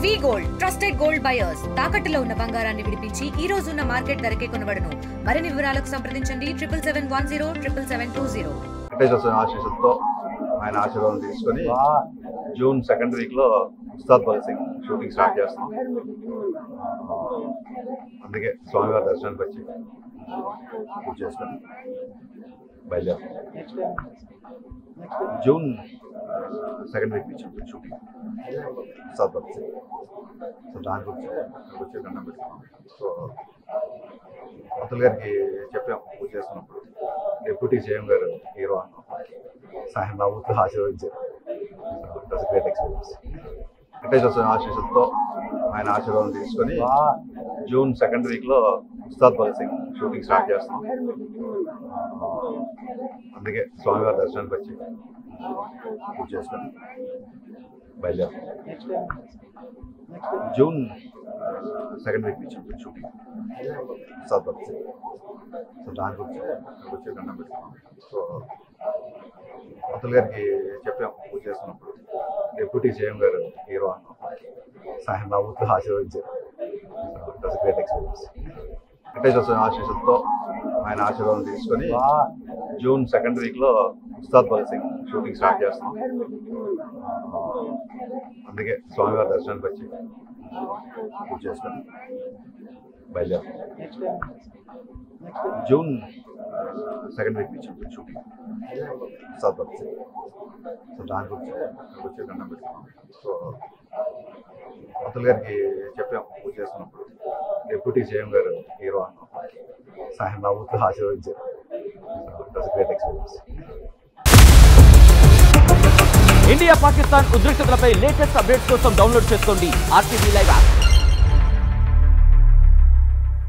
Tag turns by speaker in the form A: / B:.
A: వి gold trusted gold buyers తాకట్టులో ఉన్న బంగారాన్ని విడిపించి ఈ రోజు ఉన్న మార్కెట్ ధరకే కొనబడును. మరిన్ని వివరాలకు సంప్రదించండి 7710
B: వెంకటేశ్వర ఆశీస్సులతో ఆయన ఆశీర్వాదం తీసుకొని జూన్ సెకండ్ వీక్లో ఉస్తాద్ భగత్ సింగ్ షూటింగ్ స్టార్ట్ చేస్తాం. అందుకే స్వామివారి దర్శనానికి వచ్చి పూజ చేసుకొని బయలుదేరుతాం. జూన్ సెకండ్ వీక్ నుంచి షూటింగ్ ఉస్తాద్ భగత్ సింగ్. సో దాని గురించి వచ్చి దండం పెట్టుకున్నాం. సో అతల్ గారికి చెప్పాం పూజ చేస్తున్నప్పుడు, డిప్యూటీ సీఎం గారు హీరో అన్నాం, సాయం నవ్వుతూ ఆశీర్వదించారు. Great experience. వెంకటేశ్వర ఆశీస్సులతో ఆయన ఆశీర్వాదం తీసుకొని జూన్ సెకండ్ వీక్లో ఉస్తాద్ భగత్ సింగ్ షూటింగ్ స్టార్ట్ చేస్తాం. అందుకే స్వామివారి దర్శనానికి వచ్చి పూజ చేసుకొని బయలుదేరుతాం. జూన్ సెకండ్ వీక్ నుంచి షూటింగ్ ఉస్తాద్ భగత్ సింగ్. సో దాని గురించి వచ్చి దండం పెట్టుకున్నాం. సో అతల్ గారికి చెప్పాం పూజ చేస్తున్నప్పుడు, డిప్యూటీ సీఎం గారు హీరో అన్నాం, సాయం నవ్వుతూ ఆశీర్వదించారు. Great experience. వెంకటేశ్వర ఆశీస్సులతో ఆయన ఆశీర్వాదం తీసుకొని జూన్ సెకండ్ వీక్లో ఉస్తాద్ భగత్ సింగ్ షూటింగ్ స్టార్ట్ చేస్తాం. అందుకే స్వామివారి దర్శనానికి వచ్చి పూజ చేసుకొని బయలుదేరుతాం. జూన్ సెకండ్ వీక్ నుంచి షూటింగ్ ఉస్తాద్ భగత్ సింగ్. సో దాని గురించి వచ్చి దండం పెట్టుకున్నాం. సో అతల్ గారికి చెప్పాం పూజ చేస్తున్నప్పుడు, డిప్యూటీ సీఎం గారు హీరో అన్నాం, సాయం నవ్వుతూ ఆశీర్వదించారు. Great experience.
C: ఇండియా పాకిస్తాన్ ఉద్రిక్తతలపై లేటెస్ట్ అప్డేట్స్ కోసం డౌన్లోడ్ చేసుకోండి RTV లైవ్ యాప్.